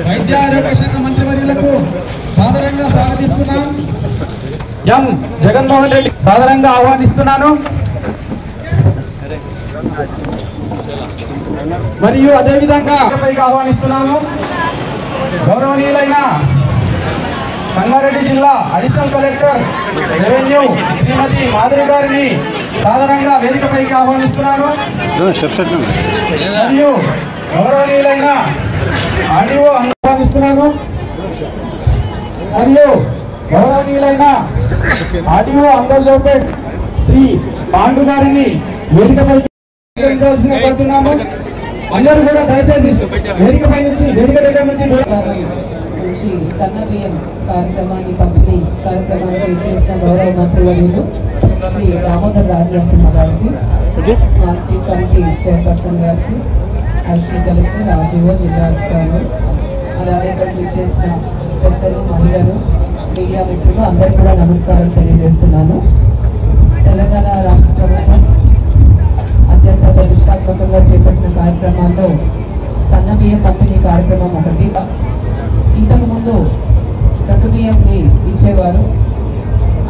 వైద్య ఆరోగ్య శాఖ మంత్రివర్యులకు సాదరంగా స్వాగతిస్తున్నాం. ఎం జగన్మోహన్ రెడ్డి సాదరంగా ఆహ్వానిస్తున్నాను. మరియు అదేవిధంగా ఆహ్వానిస్తున్నాను గౌరవనీయులైన సంగారెడ్డి జిల్లా అడిషనల్ కలెక్టర్ రెవెన్యూ శ్రీమతి మాధురి గారిని సాధారణంగా వేదికపైకి ఆహ్వానిస్తున్నాను. మరియు గౌరవనీయులైన ఆర్డీఓ ఆహ్వానిస్తున్నాను. మరియు గౌరవనీయులైన ఆర్డీఓ అంగల్లోపేట్ శ్రీ పాండు గారిని వేదికపైకి కోరుతున్నాము. అందరూ కూడా దయచేసి వేదికపై నుంచి వేదిక దగ్గర నుంచి సన్న బియ్యం కార్యక్రమాన్ని పంపిణీ కార్యక్రమానికి చేసిన గౌరవ మంత్రివర్యులు శ్రీ దామోదర్ రాజనరసింహ గారికి, మార్కెట్ కమిటీ చైర్పర్సన్ గారికి, అడిషనల్ కలెక్టర్, ఆర్డీఓ, జిల్లా అధికారులు, అలాగే ఇక్కడ చేసిన పెద్దలు, మహిళలు, మీడియా మిత్రులు అందరికీ కూడా నమస్కారం తెలియజేస్తున్నాను. తెలంగాణ రాష్ట్ర ప్రభుత్వం అత్యంత ప్రతిష్టాత్మకంగా చేపట్టిన కార్యక్రమాల్లో సన్న బియ్యం పంపిణీ కార్యక్రమం ఒకటి. ఇంతకుముందు దట్టు బియ్యంని ఇచ్చేవారు,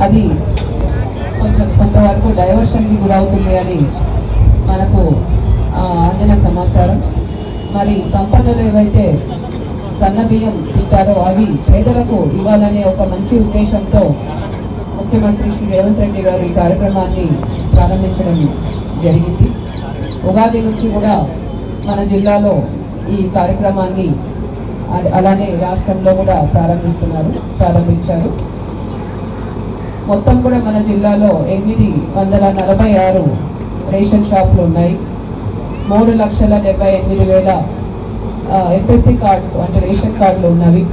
అది కొంతవరకు డైవర్షన్కి గురవుతుంది అని మనకు అందిన సమాచారం. మరి సంపన్నులు ఏవైతే సన్న బియ్యం తింటారో అవి పేదలకు ఇవ్వాలనే ఒక మంచి ఉద్దేశంతో ముఖ్యమంత్రి శ్రీ రేవంత్ రెడ్డి గారు ఈ కార్యక్రమాన్ని ప్రారంభించడం జరిగింది. ఉగాది నుంచి కూడా మన జిల్లాలో ఈ కార్యక్రమాన్ని అలానే రాష్ట్రంలో కూడా ప్రారంభించారు. మొత్తం కూడా మన జిల్లాలో 846 రేషన్ షాపులు ఉన్నాయి. 3,78,000 ఎఫ్ఎస్సి కార్డ్స్ అంటే రేషన్ కార్డులు ఉన్నవి.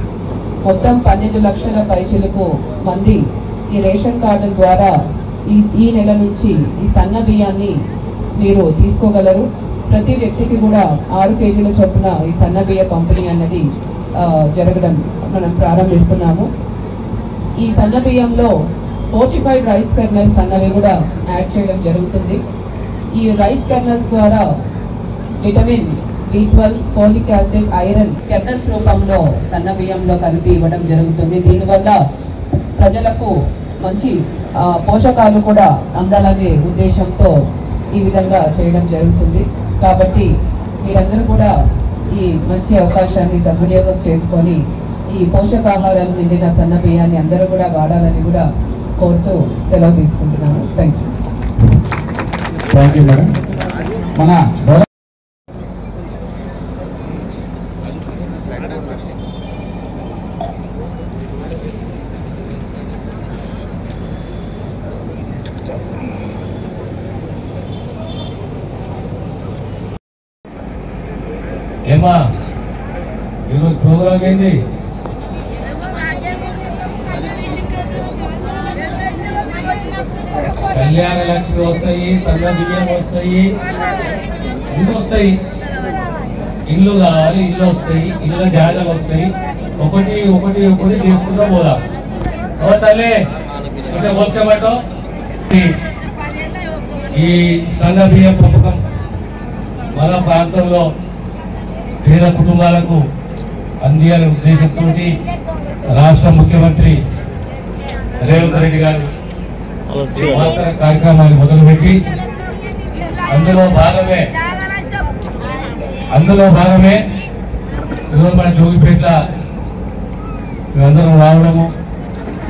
మొత్తం 12 లక్షల పైచిలకు మంది ఈ రేషన్ కార్డుల ద్వారా ఈ నెల నుంచి ఈ సన్న బియ్యాన్ని మీరు తీసుకోగలరు. ప్రతి వ్యక్తికి కూడా 6 కేజీల చొప్పున ఈ సన్న బియ్య పంపిణీ అన్నది జరగడం మనం ప్రారంభిస్తున్నాము. ఈ సన్న బియ్యంలో 45 రైస్ కర్నల్స్ అన్నవి కూడా యాడ్ చేయడం జరుగుతుంది. ఈ రైస్ కర్నల్స్ ద్వారా vitamin B12, folic acid, iron kernels రూపంలో సన్న బియ్యంలో కలిపి ఇవ్వడం జరుగుతుంది. దీనివల్ల ప్రజలకు మంచి పోషకాలు కూడా అందాలనే ఉద్దేశంతో ఈ విధంగా చేయడం జరుగుతుంది. కాబట్టి మీరందరూ కూడా ఈ మంచి అవకాశాన్ని సద్వినియోగం చేసుకొని ఈ పోషకాహారాలు నిండిన సన్న బియ్యాన్ని అందరూ కూడా వాడాలని కూడా కోరుతూ సెలవు తీసుకుంటున్నాను. Thank you madam. మన ఏమా ఈరోజు ప్రోగ్రాం ఏంది? కళ్యాణ లక్ష్మి వస్తాయి, సన్న బియ్యం వస్తాయి, ఇల్లు వస్తాయి. ఇల్లు కావాలి, ఇల్లు వస్తాయి, ఇళ్ళ జాగాలు వస్తాయి. ఒకటి ఒకటి ఒకటి చేసుకుంటూ పోదాం. తల్లి కొంచెం ఓకేమటో ఈ సన్న బియ్యం పంపకం మన ప్రాంతంలో పేద కుటుంబాలకు అందియాలనే ఉద్దేశంతో రాష్ట్ర ముఖ్యమంత్రి రేవంత్ రెడ్డి గారు కార్యక్రమాన్ని మొదలుపెట్టి అందులో భాగమే ఈరోజు మన జోగిపేట మేమందరం రావడము,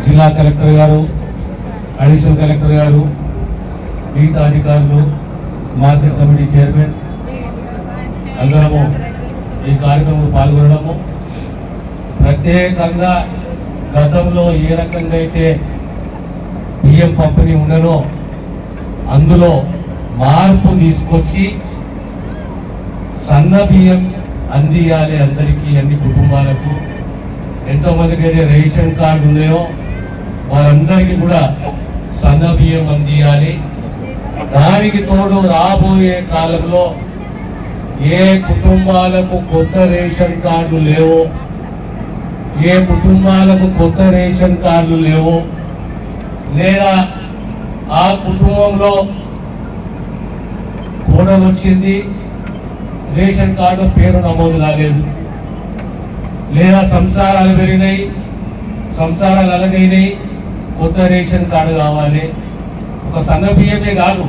జిల్లా కలెక్టర్ గారు, అడిషనల్ కలెక్టర్ గారు, మిగతా అధికారులు, మార్కెట్ కమిటీ చైర్మన్ అందరము ఈ కార్యక్రమంలో పాల్గొనడము, ప్రత్యేకంగా గతంలో ఏ రకంగా అయితే బియ్యం పంపిణీ ఉండనో అందులో మార్పు తీసుకొచ్చి సన్న బియ్యం అందియాలి అందరికీ, అన్ని కుటుంబాలకు. ఎంతోమందికి అయితే రేషన్ కార్డు ఉన్నాయో వారందరికీ కూడా సన్న బియ్యం అందియాలి. దానికి తోడు రాబోయే కాలంలో ఏ కుటుంబాలకు కొత్త రేషన్ కార్డులు లేవో, ఏ కుటుంబాలకు కొత్త రేషన్ కార్డులు లేవో, లేదా ఆ కుటుంబంలో కోడలు వచ్చింది, రేషన్ కార్డు పేరు నమోదు కాలేదు, లేదా సంసారాలు పెరిగినాయి, సంసారాలు అలగైనాయి, కొత్త రేషన్ కార్డు కావాలి. ఒక సన్న బియ్యమే కాదు,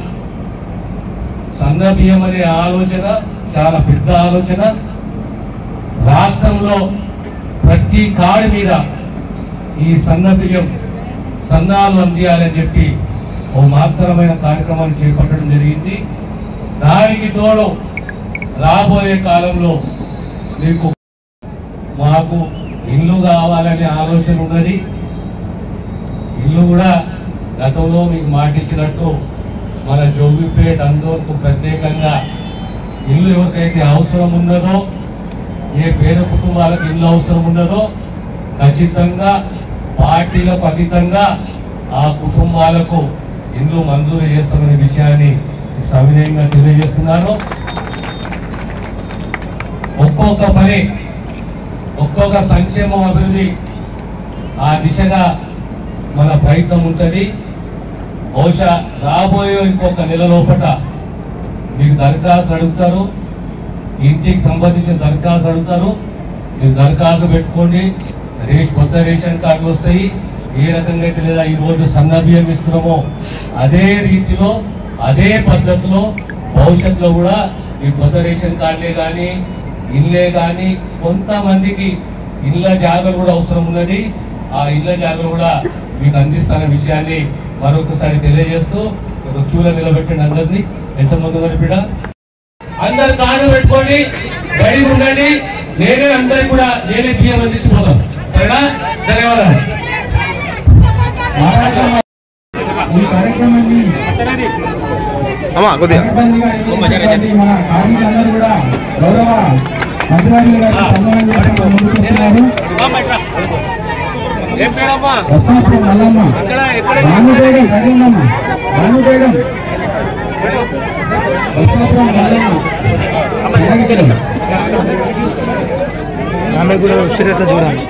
సన్న బియ్యం అనే ఆలోచన చాలా పెద్ద ఆలోచన. రాష్ట్రంలో ప్రతి కార్డు మీద ఈ సన్న బియ్యం సన్నాలు అందియాలని చెప్పి ఓ మహత్తరమైన కార్యక్రమాన్ని చేపట్టడం జరిగింది. దానికి తోడు రాబోయే కాలంలో మీకు మాకు ఇల్లు కావాలనే ఆలోచన ఉన్నది. ఇల్లు కూడా గతంలో మీకు మాటిచ్చినట్టు మన జోగిపేట అందోర్కు ప్రత్యేకంగా ఇల్లు ఎవరికైతే అవసరం ఉన్నదో, ఏ పేద కుటుంబాలకు ఇల్లు అవసరం ఉన్నదో ఖచ్చితంగా పార్టీలకు అతీతంగా ఆ కుటుంబాలకు ఇల్లు మంజూరు చేస్తామనే విషయాన్ని సవినయంగా తెలియజేస్తున్నాను. ఒక్కొక్క పని, ఒక్కొక్క సంక్షేమం అభివృద్ధి ఆ దిశగా మన ప్రయత్నం ఉంటుంది. బహుశా రాబోయే ఇంకొక నెల లోపల మీకు దరఖాస్తు అడుగుతారు, ఇంటికి సంబంధించిన దరఖాస్తు అడుగుతారు. మీరు దరఖాస్తు పెట్టుకోండి, కొత్త రేషన్ కార్డులు వస్తాయి. ఏ రకంగా అయితే లేదా ఈరోజు సన్న బియ్యం ఇస్తున్నామో అదే రీతిలో అదే పద్ధతిలో భవిష్యత్తులో కూడా ఈ కొత్త రేషన్ కార్డులే కానీ ఇల్లే కానీ కొంతమందికి ఇళ్ళ జాగాలు కూడా అవసరం ఉన్నది. ఆ ఇళ్ళ జాగాలు కూడా మీకు అందిస్తున్న విషయాన్ని మరొకసారి తెలియజేస్తూ ఒక క్యూలో నిలబెట్టండి. అందరినీ ఎంతమంది ఉన్నారు బిడ్డ, అందరు కార్డు పెట్టుకోండి, బయట ఉండండి. నేనే అందరికి కూడా నేనే బియ్యం అందించిపోతాం. సరేనా? ధన్యవాదాలు. ఈ కార్యక్రమాన్ని మన కార్మికులందరూ కూడా గౌరవ మంత్రివర్యులు గారు సన్మానం చేయడం ముందుకు వస్తున్నారు. వసాపురం మల్లమ్మ, రానుబేగం కరీందమ్మ, రానుబేగం వసాపురం మల్లమ్మ, ఆమె కూడా వచ్చేటట్లు చూడాలి.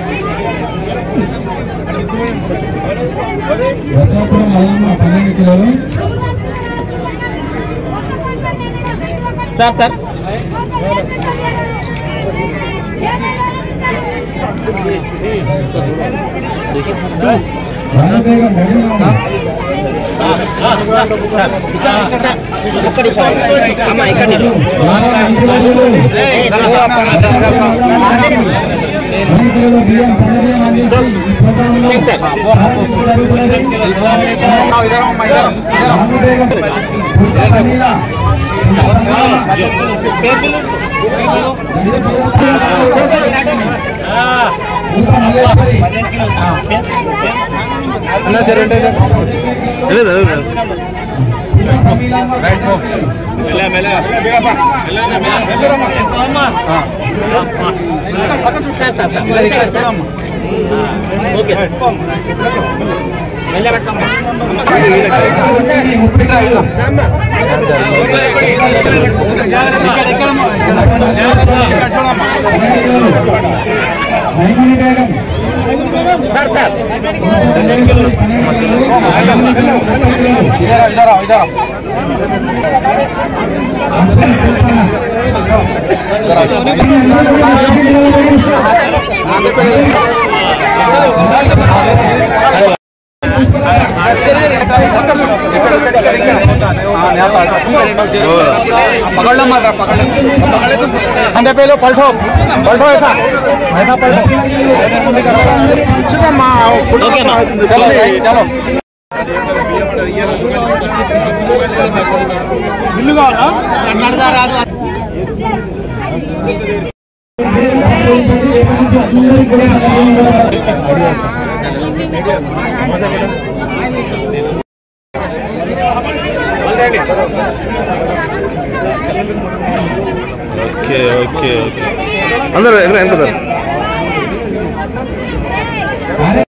వసాపురం మల్లమ్మ 12 కిలోలు. సార్ రానుబేగం కరీందమ్మ, బియ్యం సన్నబియ్యం అందించి ఈ ప్రోగ్రాంలో రానుబేగం పుట్టపల్లిల अंडे पे लो पलटो पलटो ऐसा ऐसा पलटो चलो चलो ఇల్లు కావాలా ఓకే ఓకే ఓకే అందరూ ఎంత